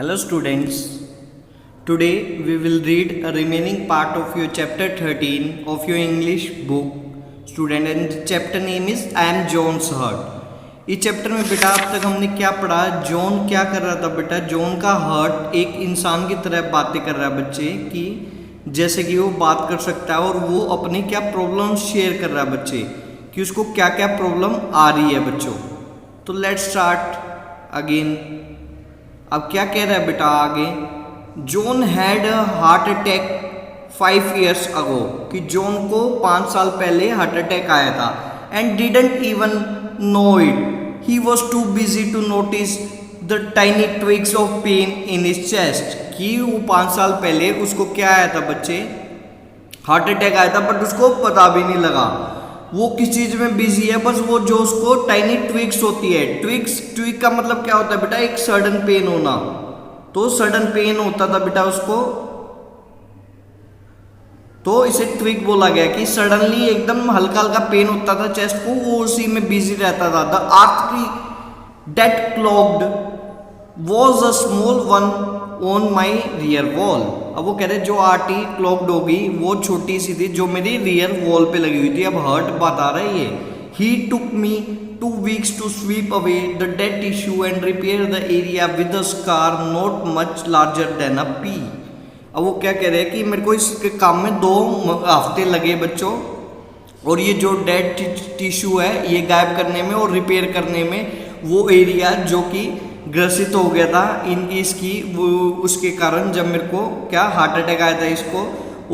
Hello students, today we will read a remaining part of your chapter 13 of your English book student and chapter name is I am John's Heart। इस chapter में बेटा अब तक हमने क्या पढ़ा, John क्या कर रहा था बेटा, जॉन का हार्ट एक इंसान की तरह बातें कर रहा है बच्चे कि जैसे कि वो बात कर सकता है और वो अपनी क्या प्रॉब्लम शेयर कर रहा है बच्चे कि उसको क्या क्या प्रॉब्लम आ रही है बच्चों। तो लेट्स स्टार्ट अगेन। अब क्या कह रहा है बेटा आगे, John had a heart attack 5 years अगो, कि जॉन को 5 साल पहले हार्ट अटैक आया था and didn't even know it, he was too busy to notice the tiny twigs of pain in his chest, कि वो 5 साल पहले उसको क्या आया था बच्चे, हार्ट अटैक आया था, बट उसको पता भी नहीं लगा, वो किस चीज में बिजी है, बस वो जो उसको टाइनी ट्विग्स होती है, ट्विग का मतलब क्या होता है बेटा, एक सडन पेन होना, तो सडन पेन होता था बेटा उसको, तो इसे ट्विग बोला गया कि सडनली एकदम हल्का हल्का पेन होता था चेस्ट को, वो उसी में बिजी रहता था। The artery that clogged was a small one on my rear wall. अब वो कह रहे जो आर्टरी क्लॉग्ड होगी वो छोटी सी थी जो मेरी रियर वॉल पे लगी हुई थी। अब हर्ट बता रहा है ये, he took me 2 weeks to sweep away the dead tissue and repair the area with a scar not much larger than a pea. अब वो क्या कह रहे हैं कि मेरे को इसके काम में 2 हफ्ते लगे बच्चों, और ये जो डेड टिश्यू है ये गायब करने में और रिपेयर करने में, वो एरिया जो कि ग्रसित हो गया था इसकी वो उसके कारण, जब मेरे को क्या हार्ट अटैक आया था इसको,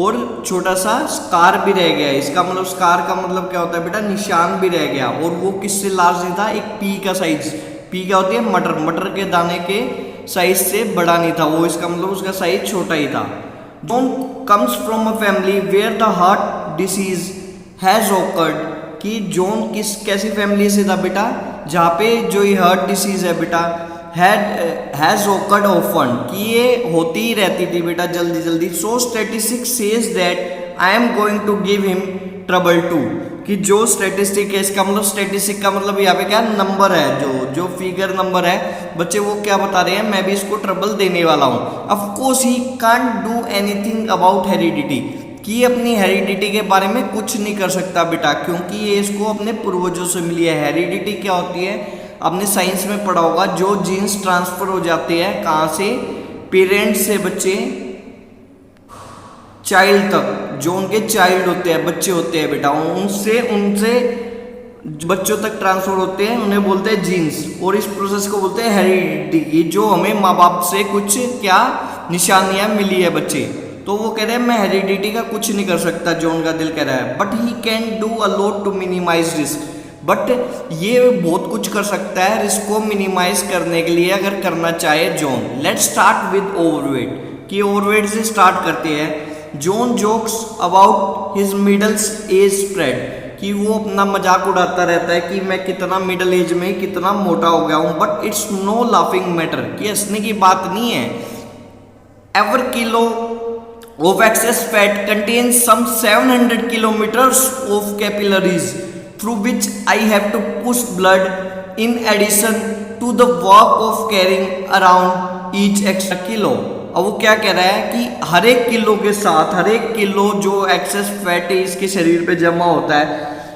और छोटा सा स्कार भी रह गया। इसका मतलब स्कार का मतलब क्या होता है बेटा, निशान भी रह गया, और वो किससे लार्ज नहीं था, एक पी का साइज, पी क्या होती है मटर, मटर के दाने के साइज से बड़ा नहीं था वो, इसका मतलब उसका साइज छोटा ही था। John comes from a family where the heart disease has occurred, कि जॉन कैसी फैमिली से था बेटा, जहाँ पे जो ये हार्ट डिसीज है बेटा हैज ऑकर्ड ऑफन, कि ये होती ही रहती थी बेटा जल्दी जल्दी। So statistics says that I am going to give him trouble too, कि जो स्टैटिस्टिक है, इसका मतलब स्टैटिस्टिक का मतलब यहाँ पे क्या नंबर है, जो फिगर नंबर है बच्चे, वो क्या बता रहे हैं, मैं भी इसको ट्रबल देने वाला हूँ। Of course he can't do anything about heredity, कि अपनी हेरिडिटी के बारे में कुछ नहीं कर सकता बेटा, क्योंकि ये इसको अपने पूर्वजों से मिली है। हेरिडिटी क्या होती है, आपने साइंस में पढ़ा होगा, जो जीन्स ट्रांसफर हो जाते हैं कहाँ से, पेरेंट्स से बच्चे चाइल्ड तक, जो उनके चाइल्ड होते हैं, बच्चे होते हैं बेटा, उनसे बच्चों तक ट्रांसफर होते हैं, उन्हें बोलते हैं जीन्स, और इस प्रोसेस को बोलते हैं हेरिडिटी, जो हमें माँ बाप से कुछ क्या निशानियां मिली है बच्चे। तो वो कह रहे हैं मैं हेरिडिटी का कुछ नहीं कर सकता, जॉन का दिल कह रहा है, but he can do a lot to minimize risk, but ये बहुत कुछ कर सकता है रिस्क को मिनिमाइज करने के लिए अगर करना चाहे John. Let's start with overweight, कि ओवरवेट से स्टार्ट करते हैं। John jokes about his middle age spread, कि वो अपना मजाक उड़ाता रहता है कि मैं कितना मिडिल एज में कितना मोटा हो गया हूँ, but it's no laughing matter, कि हंसने की बात नहीं है। Every kilo of excess fat contains some 700 kilometers of capillaries through which I have to push blood in addition to the work of carrying around each extra kilo। अब वो क्या कह रहा है कि हर एक किलो के साथ, हर एक किलो जो एक्सेस फैट है इसके शरीर पे जमा होता है,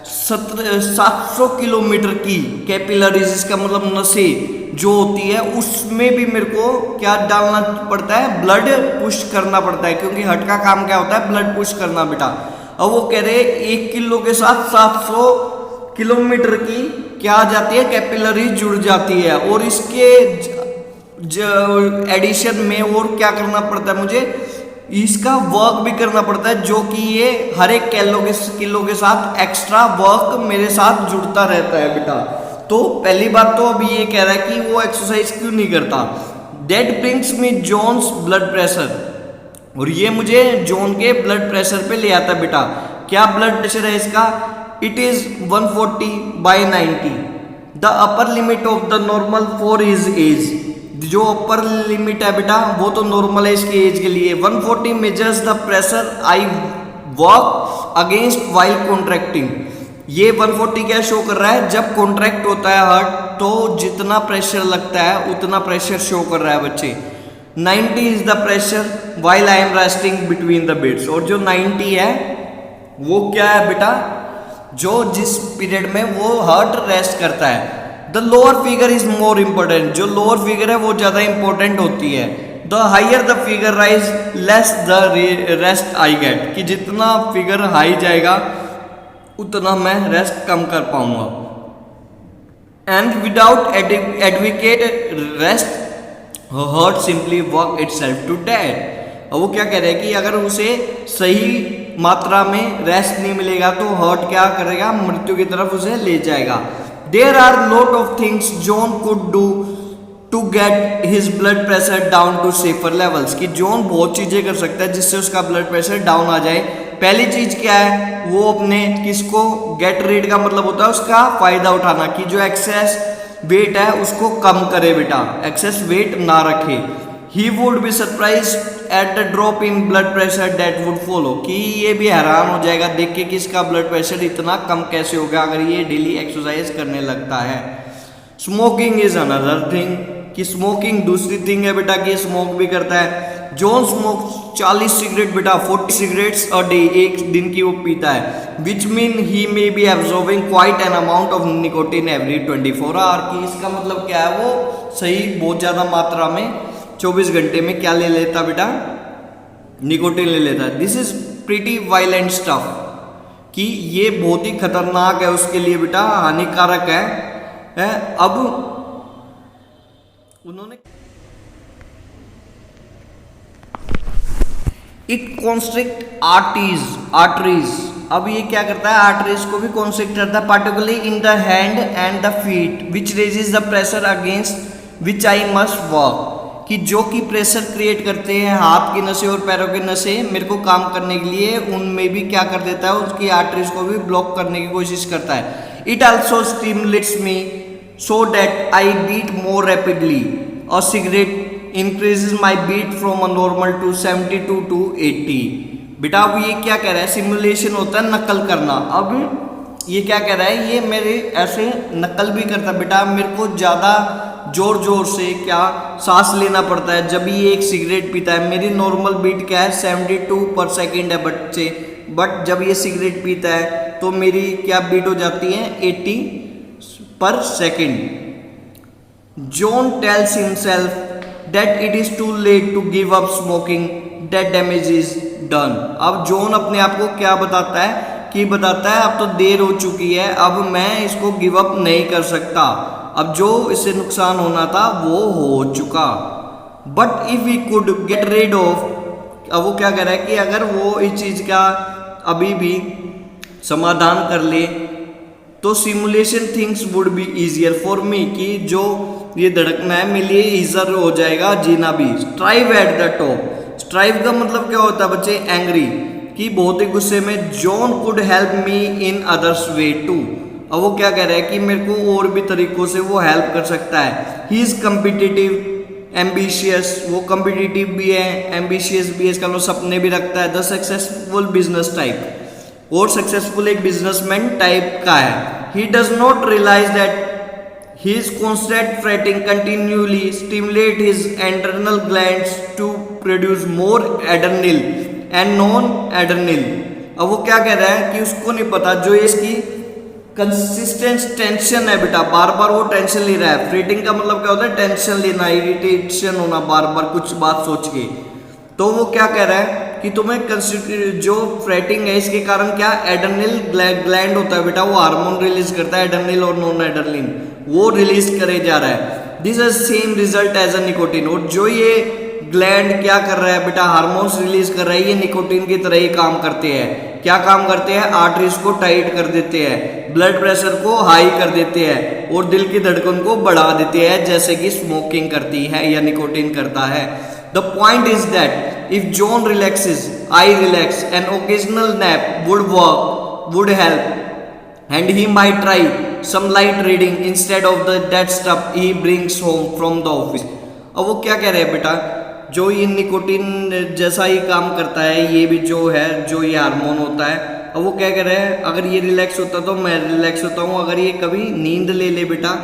700 किलोमीटर की कैपिलरीज, इसका मतलब नसें जो होती है, उसमें भी मेरे को क्या डालना पड़ता है, ब्लड पुश करना पड़ता है, क्योंकि हार्ट का काम क्या होता है, ब्लड पुश करना बेटा। अब वो कह रहे 1 किलो के साथ 700 किलोमीटर की क्या आ जाती है, कैपिलरी जुड़ जाती है, और इसके एडिशन में और क्या करना पड़ता है मुझे, इसका वर्क भी करना पड़ता है, जो कि ये हर एक किलो के साथ एक्स्ट्रा वर्क मेरे साथ जुड़ता रहता है बेटा। तो पहली बात तो अभी ये कह रहा है कि वो एक्सरसाइज क्यों नहीं करता। That brings me John's blood pressure, और ये मुझे जॉन के ब्लड प्रेशर पे ले आता बेटा। क्या ब्लड प्रेशर है इसका, it is 140/90, the upper limit of the normal for his age, जो अपर लिमिट है बेटा वो तो नॉर्मल है इसके एज के लिए। 140 measures the pressure I work against while contracting, ये 140 क्या शो कर रहा है, जब कॉन्ट्रैक्ट होता है हार्ट तो जितना प्रेशर लगता है उतना प्रेशर शो कर रहा है बच्चे। 90 is the pressure while I am resting between the beats. और जो 90 है वो क्या है बेटा, जो जिस पीरियड में वो हार्ट रेस्ट करता है। The lower figure is more important, जो लोअर फिगर है वो ज्यादा इंपॉर्टेंट होती है। The higher the figure rise less the rest I get, कि जितना फिगर हाई जाएगा उतना मैं रेस्ट कम कर पाऊंगा। And without adequate rest heart simply work itself to death. अब वो क्या कह रहे हैं कि अगर उसे सही मात्रा में रेस्ट नहीं मिलेगा तो हार्ट क्या करेगा, मृत्यु की तरफ उसे ले जाएगा। There are lot of things John could do to get his blood pressure down to safer levels, कि जॉन बहुत चीजें कर सकता है जिससे उसका ब्लड प्रेशर डाउन आ जाए। पहली चीज क्या है, वो अपने किसको, गेट रेट का मतलब होता है उसका फायदा उठाना, कि जो एक्सेस वेट है उसको कम करे बेटा, एक्सेस वेट ना रखे। He would be surprise at the drop in blood pressure that would follow, कि ये भी हैरान हो जाएगा देख के कि इसका ब्लड प्रेशर इतना कम कैसे हो गया अगर ये डेली एक्सरसाइज करने लगता है। स्मोकिंग इज अनदर थिंग, कि स्मोकिंग दूसरी थिंग है बेटा कि स्मोक भी करता है। जॉन स्मोक 40 सिगरेट बेटा, 40 सिगरेट्स अ डे, एक दिन की वो पीता है। Which mean he may be absorbing quite an amount of nicotine every 24 hour, की इसका मतलब क्या है, वो सही बहुत ज्यादा मात्रा में 24 घंटे में क्या ले लेता बेटा, निकोटिन ले लेता है। This is pretty violent stuff, कि ये बहुत ही खतरनाक है उसके लिए बेटा, हानिकारक है। अब उन्होंने इट कॉन्स्ट्रिक्ट आर्टरीज, अब ये क्या करता है, आर्टरीज को भी कॉन्स्ट्रिक्ट करता है, particularly in the hand and the feet which raises the pressure against which I must work, कि जो कि प्रेशर क्रिएट करते हैं हाथ की नसें और पैरों की नसें मेरे को काम करने के लिए, उनमें भी क्या कर देता है, उसकी आर्टरीज को भी ब्लॉक करने की कोशिश करता है। It also stimulates me so that I beat more rapidly, और cigarette increases my beat from a normal to 72 to 80। बेटा अब ये क्या कह रहा है, सिमुलेशन होता है नकल करना। अब ये क्या कह रहा है, ये मेरे ऐसे नकल भी करता है बेटा, मेरे को ज़्यादा जोर जोर से क्या सांस लेना पड़ता है जब ये एक सिगरेट पीता है। मेरी नॉर्मल बीट क्या है, 72 पर सेकेंड है बच्चे, बट जब ये सिगरेट पीता है तो मेरी क्या बीट हो जाती है, 80 पर second. John tells himself that it is too late to give up smoking, that damage is done। अब जॉन अपने आप को क्या बताता है, कि बताता है अब तो देर हो चुकी है, अब मैं इसको गिव अप नहीं कर सकता, अब जो इससे नुकसान होना था वो हो चुका। But if we could get rid of, अब वो क्या कह रहा है कि अगर वो इस चीज का अभी भी समाधान कर ले तो simulation things would be easier for me, कि जो ये धड़कना है मेरे लिए ईजर हो जाएगा जीना भी। Strive at the top, strive का मतलब क्या होता है बच्चे, एंग्री, कि बहुत ही गुस्से में। John could help me in others way too, अब वो क्या कह रहा है कि मेरे को और भी तरीकों से वो हेल्प कर सकता है। ही इज कम्पिटिटिव एम्बिशियस, वो कम्पिटिटिव भी है, एम्बिशियस भी है, इसका मतलब सपने भी रखता है। द सक्सेसफुल बिजनेस टाइप, और सक्सेसफुल एक बिजनेसमैन टाइप का है। He does not realize that his constant fretting continually stimulate his internal glands to produce more adrenal and non-adrenal। अब वो क्या कह रहा है कि उसको नहीं पता, जो इसकी कंसिस्टेंट टेंशन है बेटा, बार बार वो टेंशन ले रहा है। फ्रेटिंग का मतलब क्या होता है, टेंशन लेना, इरिटेशन होना बार बार कुछ बात सोच के। तो वो क्या कह रहा है कि तुम्हें जो फ्रेटिंग है इसके कारण क्या, एड्रेनल ग्लैंड होता है बेटा, वो हार्मोन रिलीज करता है, एड्रेनल और नॉन एड्रेनलिन, वो रिलीज करे जा रहा है। This is same result as a nicotine, और जो ये ग्लैंड क्या कर रहा है बेटा, हार्मोन्स रिलीज कर रहा है, ये निकोटिन की तरह ही काम करते हैं। क्या काम करते हैं, आर्टरीज को टाइट कर देते हैं, ब्लड प्रेशर को हाई कर देते हैं, और दिल की धड़कन को बढ़ा देते हैं, जैसे कि स्मोकिंग करती है या निकोटिन करता है। The point is that if John relaxes, I relax. An occasional nap would help, and he might try some light reading instead of that stuff he brings home from the office। अब वो क्या कह रहे हैं बेटा, जो ये nicotine जैसा ही काम करता है, ये भी जो है, जो ये हार्मोन होता है। अब वो क्या कह रहे हैं, अगर ये रिलैक्स होता तो मैं रिलैक्स होता हूँ, अगर ये कभी नींद ले ले बेटा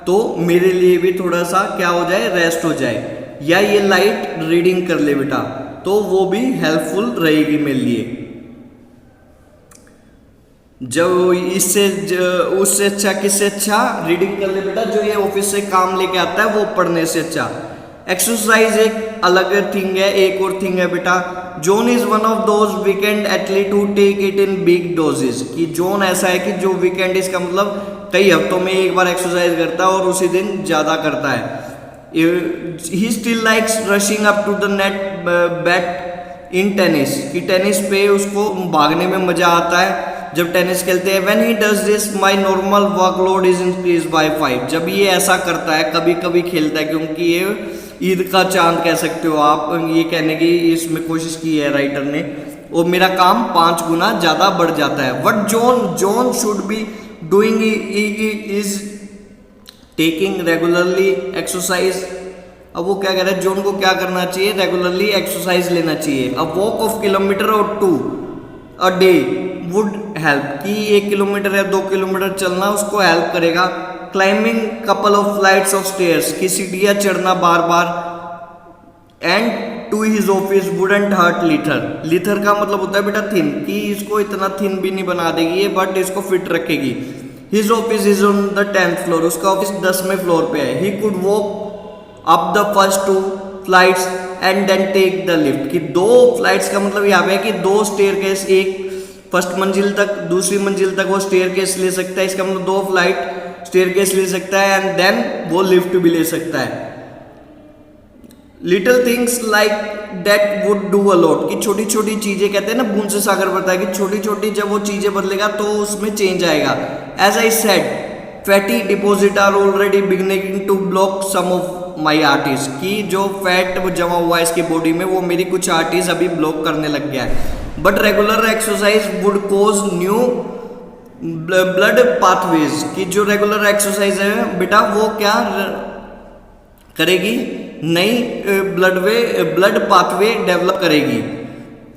तो मेरे लिए भी थोड़ा सा क्या हो जाए, रेस्ट हो जाए। या ये लाइट रीडिंग कर ले बेटा, तो वो भी हेल्पफुल रहेगी मेरे लिए। जो इससे उससे अच्छा किससे अच्छा, रीडिंग कर ले बेटा, जो ये ऑफिस से काम लेके आता है वो पढ़ने से अच्छा। एक्सरसाइज एक अलग थिंग है, एक और थिंग है बेटा, John is one of those weekend athlete who take it in big doses, कि जॉन ऐसा है कि जो वीकेंड, इसका मतलब कई हफ्तों में एक बार एक्सरसाइज करता है और उसी दिन ज्यादा करता है। He still likes rushing up to the net bat in tennis, कि टेनिस पे उसको भागने में मजा आता है जब टेनिस खेलते हैं। When he does this my normal workload is increase by 5, जब ये ऐसा करता है, कभी कभी खेलता है, क्योंकि ये ईद का चांद कह सकते हो आप, ये कहने की इसमें कोशिश की है राइटर ने, और मेरा काम 5 गुना ज्यादा बढ़ जाता है। What John should be doing is taking regularly exercise. अब वो क्या कह रहा है, जॉन को क्या करना चाहिए, रेगुलरली एक्सरसाइज लेना चाहिए। अ वॉक ऑफ किलोमीटर और 2 अ डे वुड हेल्प, कि 1 किलोमीटर या 2 किलोमीटर चलना उसको हेल्प करेगा। Climbing couple of flights of stairs, की सीढ़ियां चढ़ना बार बार। And to his office wouldn't hurt lither, lither का मतलब होता है बेटा थिन, कि इसको इतना थिन भी नहीं बना देगी ये, बट इसको फिट रखेगी। His office is on the 10th floor, उसका ऑफिस 10वें फ्लोर पे है। He could walk up the first 2 flights and then take the lift, कि 2 फ्लाइट्स का मतलब यहाँ पे है कि 2 स्टेयरकेस, एक फर्स्ट मंजिल तक, दूसरी मंजिल तक वो स्टेयरकेस ले सकता है, इसका मतलब 2 फ्लाइट स्टेयरकेस ले सकता है, एंड देन वो लिफ्ट भी ले सकता है। Little things like that would do a lot, कि छोटी छोटी चीजें, कहते हैं ना बूंद से सागर बढ़ता है, कि छोटी छोटी जब वो चीजें बदलेगा तो उसमें चेंज आएगा। As I said fatty deposit are already beginning to block some of my arteries, की जो फैट जमा हुआ है इसकी बॉडी में वो मेरी कुछ आर्टिस्ट अभी ब्लॉक करने लग गया है। But regular exercise would cause new blood pathways, की जो रेगुलर एक्सरसाइज है बेटा वो क्या करेगी, नई ब्लड पाथवे डेवलप करेगी।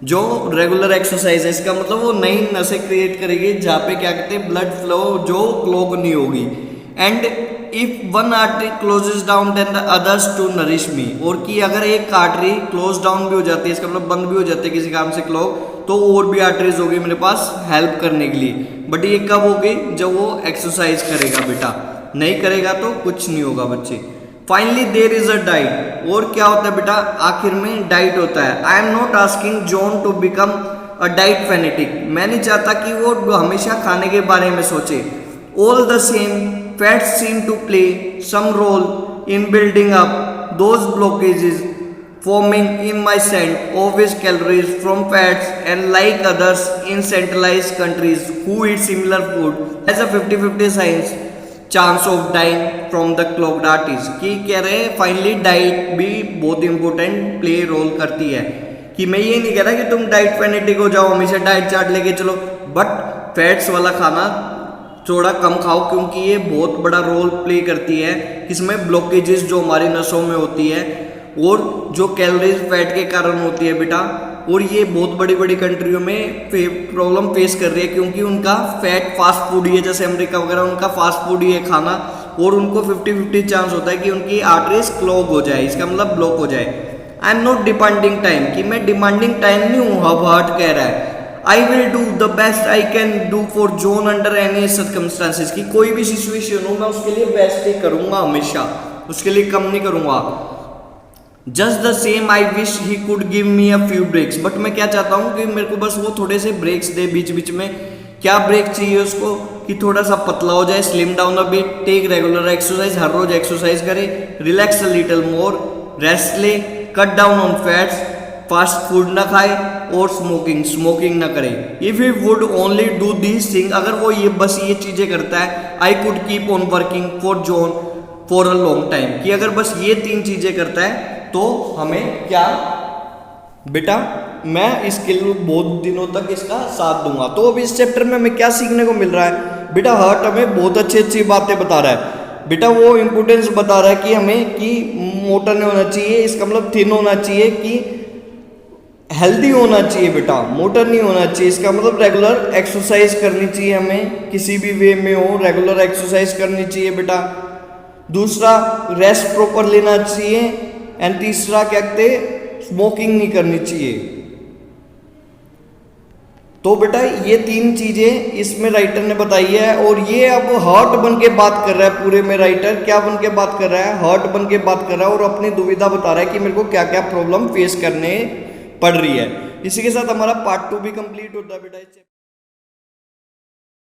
जो रेगुलर एक्सरसाइज है इसका मतलब वो नई नसें क्रिएट करेगी, जहाँ पे क्या कहते हैं ब्लड फ्लो जो क्लॉग नहीं होगी। And if one artery closes down then the others to nourish me, और कि अगर एक आर्टरी क्लोज डाउन भी हो जाती है, इसका मतलब बंद भी हो जाती है किसी काम से क्लॉग, तो और भी आर्टरीज होगी मेरे पास हेल्प करने के लिए। बट ये कब होगी, जब वो एक्सरसाइज करेगा बेटा, नहीं करेगा तो कुछ नहीं होगा बच्चे। Finally there is a diet, और क्या होता है बेटा, आखिर में डाइट होता है। I am not asking John to become a diet fanatic, मैं नहीं चाहता कि वो हमेशा खाने के बारे में सोचे। All the same fats seem to play some role in building up those blockages forming in my scent obvious calories from fats, and like others in centralized countries who eat similar food has a 50-50 chance of dying from the clogged arteries, कि कह रहे हैं finally diet भी बहुत important play role करती है। कि मैं ये नहीं कह रहा कि तुम डाइट फैनेटिक हो जाओ, हमेशा डाइट चार्ट लेके चलो, बट फैट्स वाला खाना थोड़ा कम खाओ, क्योंकि ये बहुत बड़ा रोल प्ले करती है इसमें ब्लॉकेजेस जो हमारी नसों में होती है, और जो कैलोरीज फैट के कारण होती है बेटा। और ये बहुत बड़ी बड़ी कंट्रियों में प्रॉब्लम फेस कर रही है, क्योंकि उनका फैट फास्ट फूड ही है, जैसे अमेरिका वगैरह उनका फास्ट फूड ही है खाना, और उनको 50-50 चांस होता है कि उनकी आर्टरीज क्लॉग हो जाए, इसका मतलब ब्लॉक हो जाए। आई एम नॉट डिमांडिंग टाइम, कि मैं डिमांडिंग टाइम नहीं हूँ, हब हर्ट कह रहा है। I will do the best I can do for John under any circumstances, की कोई भी सिचुएशन हो मैं उसके लिए बेस्ट ही करूंगा, हमेशा उसके लिए कम नहीं करूंगा। Just the same I wish he could give me a few breaks, but मैं क्या चाहता हूँ कि मेरे को बस वो थोड़े से ब्रेक्स दे बीच बीच में। क्या ब्रेक चाहिए उसको, कि थोड़ा सा पतला हो जाए, slim down a bit, take regular exercise, हर रोज एक्सरसाइज करे, relax a little more, rest ले, cut down on fats, fast food ना खाए, और स्मोकिंग ना करे। If he would only do these thing, अगर वो ये बस ये चीजें करता है, I could keep on working for John for a long time, कि अगर बस ये 3 चीजें करता है तो हमें क्या बेटा, मैं इसके लिए बहुत दिनों तक इसका साथ दूंगा। तो अब इस चैप्टर में हमें क्या सीखने को मिल रहा है बेटा, हर्ट हमें बहुत अच्छी बातें बता रहा है बेटा, वो इंपोर्टेंस बता रहा है कि हमें कि मोटा नहीं होना चाहिए, इसका मतलब थिन होना चाहिए, कि हेल्दी होना चाहिए बेटा, मोटा नहीं होना चाहिए, इसका मतलब रेगुलर एक्सरसाइज करनी चाहिए, हमें किसी भी वे में हो रेगुलर एक्सरसाइज करनी चाहिए बेटा। दूसरा, रेस्ट प्रॉपर लेना चाहिए, एंड तीसरा क्या कहते, स्मोकिंग नहीं करनी चाहिए। तो बेटा ये 3 चीजें इसमें राइटर ने बताई है। और ये अब हर्ट बन के बात कर रहा है, पूरे में राइटर क्या बन के बात कर रहा है, हर्ट बन के बात कर रहा है, और अपनी दुविधा बता रहा है कि मेरे को क्या क्या प्रॉब्लम फेस करने पड़ रही है। इसी के साथ हमारा पार्ट 2 भी कंप्लीट होता है बेटा।